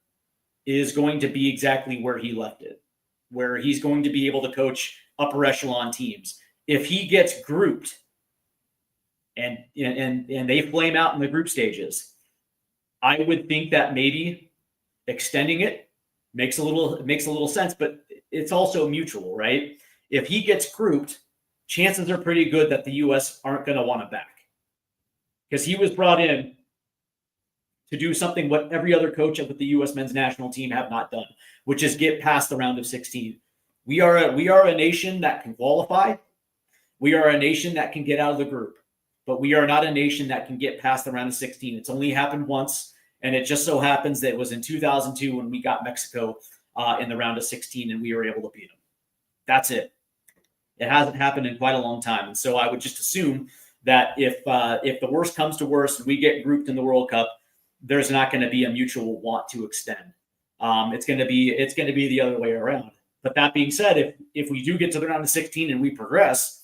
Speaker 1: is going to be exactly where he left it, where he's going to be able to coach upper echelon teams. If he gets grouped and they flame out in the group stages, I would think that maybe extending it makes a little sense, but it's also mutual, right? If he gets grouped, chances are pretty good that the U.S. aren't going to want him back, because he was brought in to do something what every other coach of the U.S. men's national team have not done, which is get past the round of 16. We are a nation that can qualify. We are a nation that can get out of the group, but we are not a nation that can get past the round of 16. It's only happened once, and it just so happens that it was in 2002 when we got Mexico in the round of 16, and we were able to beat them. That's it. It hasn't happened in quite a long time, and so I would just assume that if the worst comes to worst and we get grouped in the World Cup, there's not going to be a mutual want to extend. It's going to be the other way around. But that being said, if we do get to the round of 16 and we progress,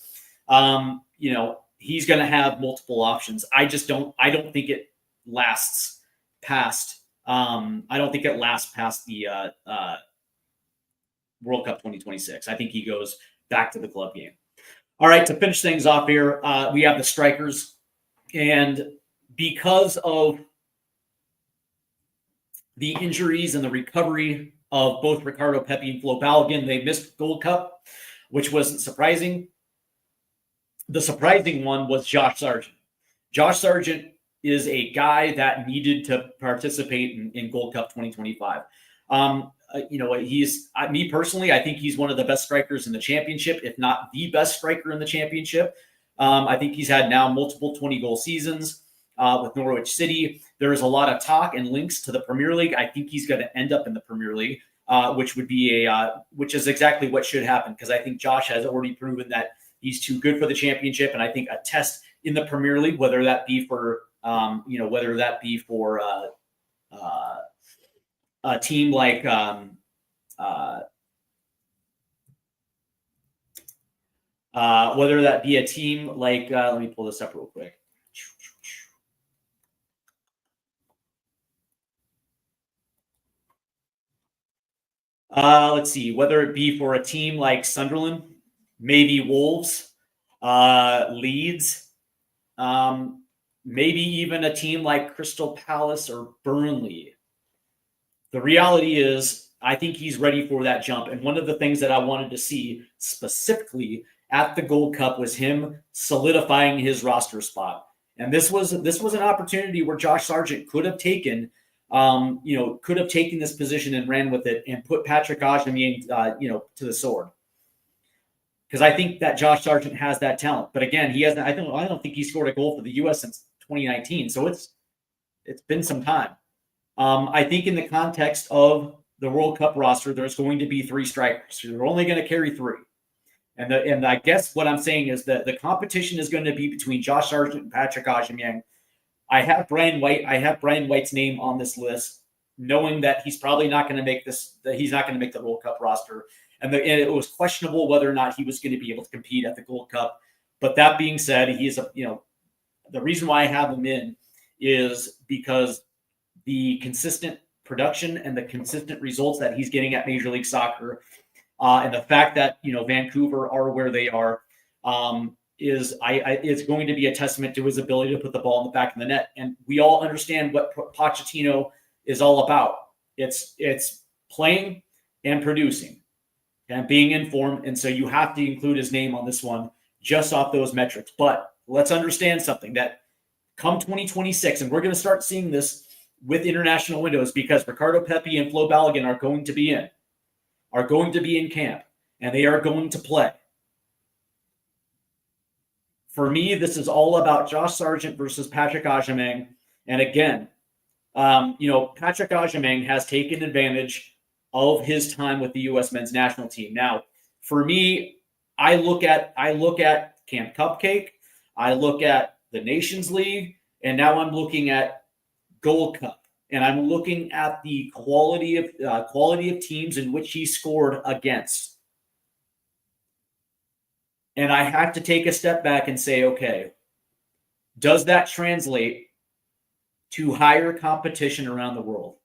Speaker 1: he's going to have multiple options. I don't think it lasts past. I don't think it lasts past the World Cup 2026. I think he goes back to the club game. All right, to finish things off here, we have the strikers, and because of the injuries and the recovery of both Ricardo Pepi and Flo Balogun, they missed Gold Cup, which wasn't surprising. The surprising one was Josh Sargent. Josh Sargent is a guy that needed to participate in Gold Cup 2025. Me personally, I think he's one of the best strikers in the championship, if not the best striker in the championship. I think he's had now multiple 20-goal seasons with Norwich City. There's a lot of talk and links to the Premier League. I think he's going to end up in the Premier League, which is exactly what should happen, because I think Josh has already proven that he's too good for the championship, and I think a test in the Premier League, whether that be for a team like whether that be a team like let me pull this up real quick. Let's see, whether it be for a team like Sunderland, maybe Wolves, Leeds, maybe even a team like Crystal Palace or Burnley. The reality is, I think he's ready for that jump. And one of the things that I wanted to see specifically at the Gold Cup was him solidifying his roster spot. And this was an opportunity where Josh Sargent could have taken this position and ran with it and put Patrick Aubameyang, to the sword. Because I think that Josh Sargent has that talent. But again, he hasn't. I don't think he scored a goal for the U.S. since 2019. So it's been some time. I think in the context of the World Cup roster, there's going to be 3 strikers. So they're only going to carry 3. And I guess what I'm saying is that the competition is going to be between Josh Sargent and Patrick Aubameyang. I have Brian White's name on this list, knowing that he's probably not going to make he's not going to make the World Cup roster. And it was questionable whether or not he was going to be able to compete at the Gold Cup. But that being said, the reason why I have him in is because the consistent production and the consistent results that he's getting at Major League Soccer, and the fact that Vancouver are where they are, is going to be a testament to his ability to put the ball in the back of the net. And we all understand what Pochettino is all about. It's playing and producing and being in form. And so you have to include his name on this one just off those metrics. But let's understand something, that come 2026, and we're going to start seeing this with international windows, because Ricardo Pepi and Flo Balogun are going to be in camp, and they are going to play. For me, this is all about Josh Sargent versus Patrick Agyemang. And again, Patrick Agyemang has taken advantage of his time with the U.S. men's national team. Now, for me, I look at Camp Cupcake, I look at the Nations League, and now I'm looking at Gold Cup, and I'm looking at the quality of teams in which he scored against. And I have to take a step back and say, okay, does that translate to higher competition around the world?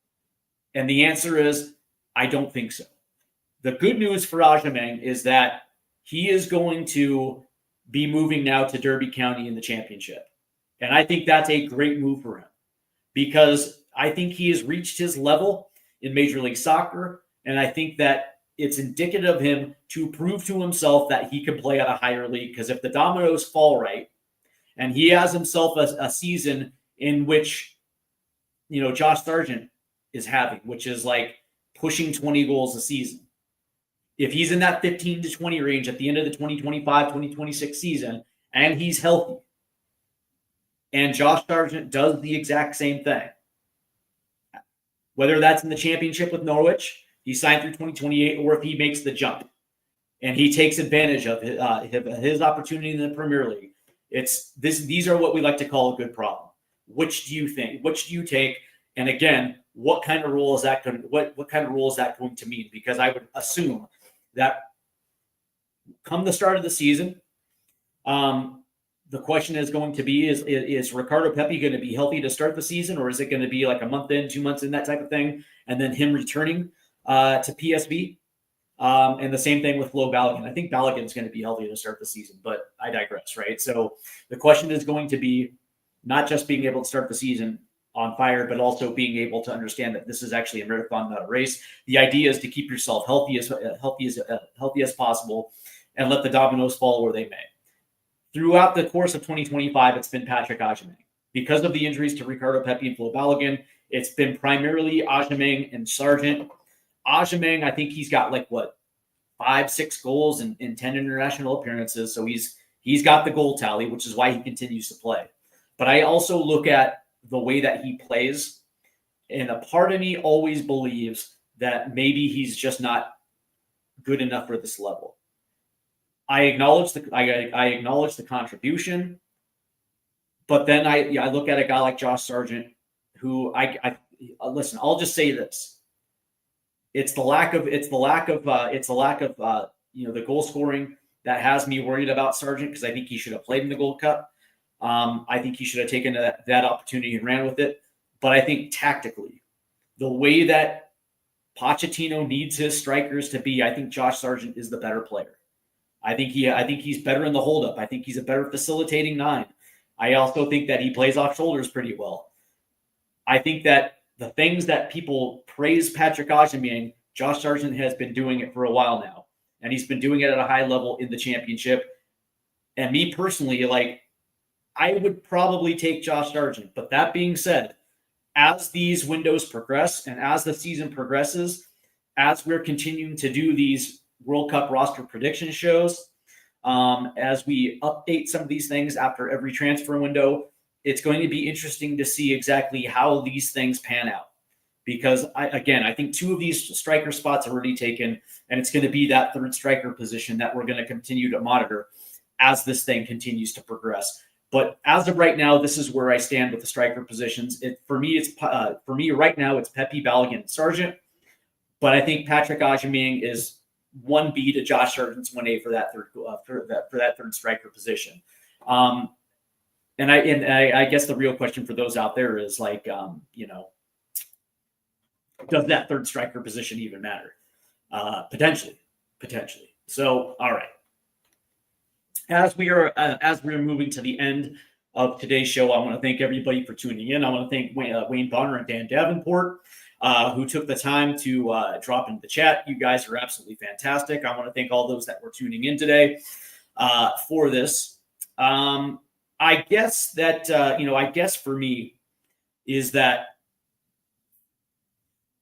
Speaker 1: And the answer is, I don't think so. The good news for Agyemang is that he is going to be moving now to Derby County in the championship. And I think that's a great move for him, because I think he has reached his level in Major League Soccer. And I think that it's indicative of him to prove to himself that he can play at a higher league. Because if the dominoes fall right, and he has himself a season in which, Josh Sargent is having, which is like pushing 20 goals a season. If he's in that 15 to 20 range at the end of the 2025, 2026 season, and he's healthy, and Josh Sargent does the exact same thing, whether that's in the championship with Norwich, he signed through 2028, or if he makes the jump and he takes advantage of his opportunity in the Premier League, these are what we like to call a good problem. Which do you think? Which do you take? And again, what kind of role is that going? What kind of role is that going to mean? Because I would assume that come the start of the season, the question is going to be: is Ricardo Pepi going to be healthy to start the season, or is it going to be like a month in, 2 months in, that type of thing, and then him returning to PSV? And the same thing with Flo Balogun. I think Balogun's going to be healthy to start the season, but I digress, right? So the question is going to be not just being able to start the season on fire, but also being able to understand that this is actually a marathon, not a race. The idea is to keep yourself healthy as possible, and let the dominoes fall where they may. Throughout the course of 2025, it's been Patrick Agyemang. Because of the injuries to Ricardo Pepi and Flo Balogun, it's been primarily Agyemang and Sargent. Agyemang, I think he's got 5-6 goals in 10 international appearances. So he's got the goal tally, which is why he continues to play. But I also look at the way that he plays, and a part of me always believes that maybe he's just not good enough for this level. I acknowledge the contribution, but then I look at a guy like Josh Sargent, who I listen. I'll just say this: it's the lack of the goal scoring that has me worried about Sargent, because I think he should have played in the Gold Cup. I think he should have taken that opportunity and ran with it. But I think tactically, the way that Pochettino needs his strikers to be, I think Josh Sargent is the better player. I think he's better in the holdup. I think he's a better facilitating 9. I also think that he plays off shoulders pretty well. I think that the things that people praise Patrick Agyemang, Josh Sargent has been doing it for a while now, and he's been doing it at a high level in the championship. And me personally, I would probably take Josh Sargent. But that being said, as these windows progress and as the season progresses, as we're continuing to do these World Cup roster prediction shows, as we update some of these things after every transfer window, it's going to be interesting to see exactly how these things pan out. Because, I think 2 of these striker spots are already taken, and it's going to be that third striker position that we're going to continue to monitor as this thing continues to progress. But as of right now, this is where I stand with the striker positions. For me right now, it's Pepi, Balogun, and Sargent. But I think Patrick Agyemang is 1B to Josh Sargent's 1A for that third striker position. And I guess the real question for those out there is does that third striker position even matter? Potentially. So, all right. as we're moving to the end of today's show, I want to thank everybody for tuning in. I want to thank Wayne Bonner and Dan Davenport, who took the time to drop into the chat. You guys are absolutely fantastic. I want to thank all those that were tuning in today for this. I guess that I guess for me is that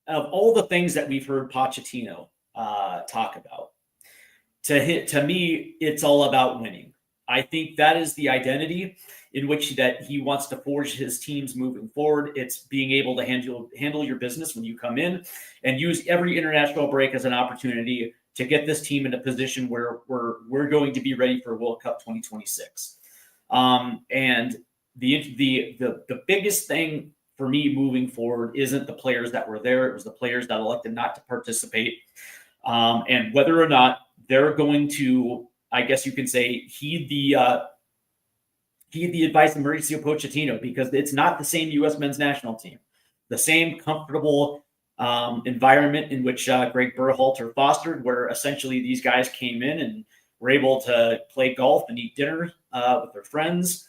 Speaker 1: of all the things that we've heard Pochettino talk about, to me, it's all about winning. I think that is the identity in which that he wants to forge his teams moving forward. It's being able to handle your business when you come in and use every international break as an opportunity to get this team in a position where we're going to be ready for World Cup 2026. And the biggest thing for me moving forward isn't the players that were there. It was the players that elected not to participate. And whether or not they're going to, I guess you can say, heed the advice of Mauricio Pochettino, because it's not the same U.S. men's national team, the same comfortable environment in which Greg Berhalter fostered, where essentially these guys came in and were able to play golf and eat dinner with their friends.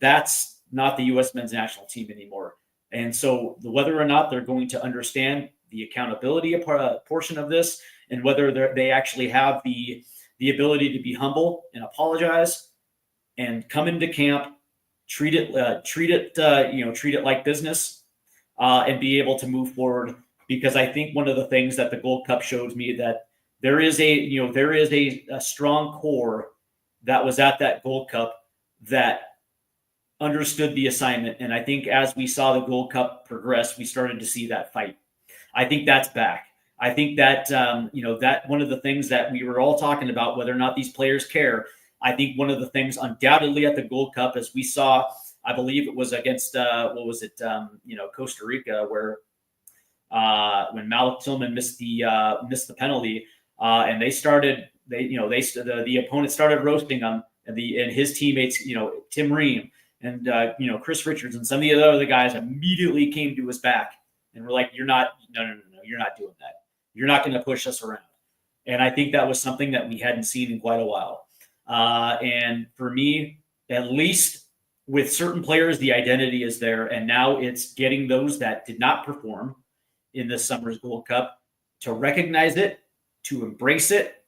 Speaker 1: That's not the U.S. men's national team anymore. And so whether or not they're going to understand the accountability portion of this, and whether they actually have the ability to be humble and apologize and come into camp, treat it like business, and be able to move forward. Because I think one of the things that the Gold Cup shows me that there is a strong core that was at that Gold Cup that understood the assignment. And I think as we saw the Gold Cup progress, we started to see that fight. I think that's back. I think that, that one of the things that we were all talking about, whether or not these players care, I think one of the things undoubtedly at the Gold Cup, as we saw, I believe it was against, Costa Rica, where when Malik Tillman missed the penalty, and the opponent started roasting him, and his teammates, Tim Ream and Chris Richards and some of the other guys immediately came to his back and were like, no, you're not doing that. You're not going to push us around. And I think that was something that we hadn't seen in quite a while. And for me, at least with certain players, the identity is there. And now it's getting those that did not perform in this summer's Gold Cup to recognize it, to embrace it,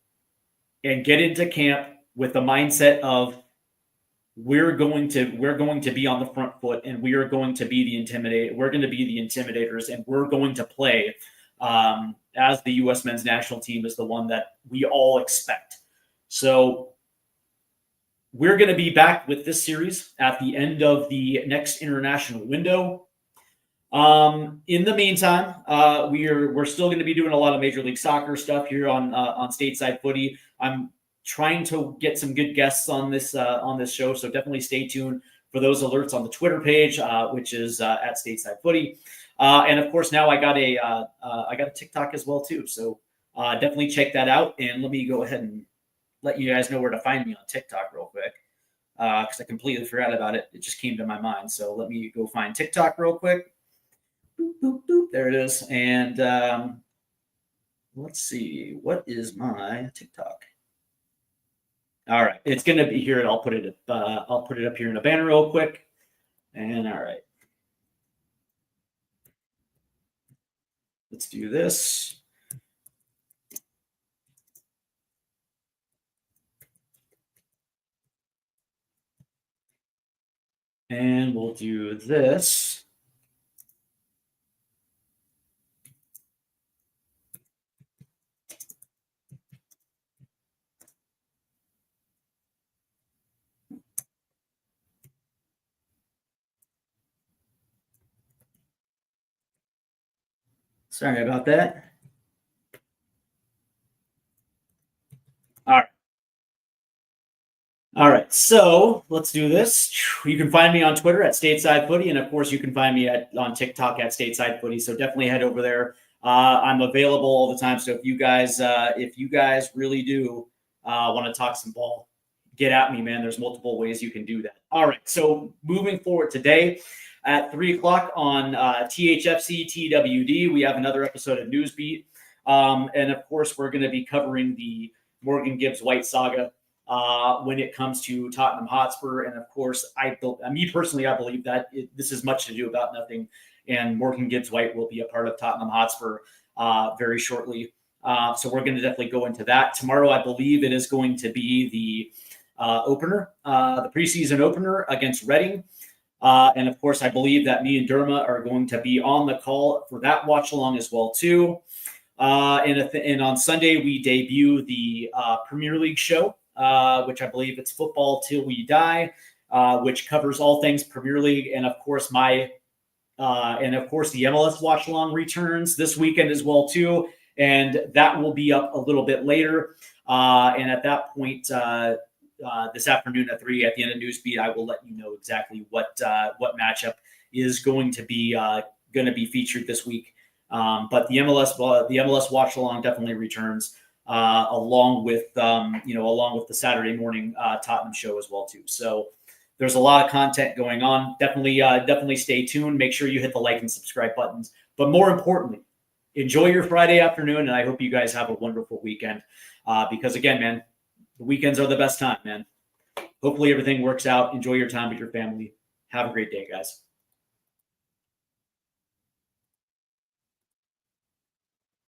Speaker 1: and get into camp with the mindset of we're going to be on the front foot, and we are going to be the intimidators, and we're going to play as the U.S. men's national team is the one that we all expect. So we're going to be back with this series at the end of the next international window. In the meantime, we're still going to be doing a lot of Major League Soccer stuff here on Stateside Footy. I'm trying to get some good guests on this show, so definitely stay tuned for those alerts on the Twitter page, which is at Stateside Footy. And of course, now I got a TikTok as well too. So definitely check that out. And let me go ahead and let you guys know where to find me on TikTok real quick, because I completely forgot about it. It just came to my mind. So let me go find TikTok real quick. Boop, boop, boop. There it is. And let's see, what is my TikTok? All right, it's going to be here, and I'll put it up here in a banner real quick. And all right. Let's do this. And we'll do this. Sorry about that. All right, so let's do this. You can find me on Twitter at Stateside Footy, and of course, you can find me on TikTok at Stateside Footy. So definitely head over there. I'm available all the time. So if you guys really do want to talk some ball, get at me, man. There's multiple ways you can do that. All right, so moving forward today at 3:00 on THFC TWD, we have another episode of Newsbeat, and of course, we're going to be covering the Morgan Gibbs White saga. when it comes to Tottenham Hotspur. And of course, me personally, I believe that this is much to do about nothing. And Morgan Gibbs-White will be a part of Tottenham Hotspur very shortly. So we're going to definitely go into that. Tomorrow, I believe it is going to be the opener, the preseason opener against Reading. And of course, I believe that me and Derma are going to be on the call for that watch along as well too. And on Sunday, we debut the Premier League show, which I believe it's Football Till We Die, which covers all things Premier League. And of course, the MLS watch along returns this weekend as well too. And that will be up a little bit later. And at that point, this afternoon at 3 at the end of Newsbeat, I will let you know exactly what matchup is going to be featured this week. But the MLS watch along definitely returns along with the Saturday morning Tottenham show as well too. So there's a lot of content going on. Definitely stay tuned. Make sure you hit the like and subscribe buttons. But more importantly, enjoy your Friday afternoon, and I hope you guys have a wonderful weekend. Because again, man, the weekends are the best time, man. Hopefully everything works out. Enjoy your time with your family. Have a great day, guys.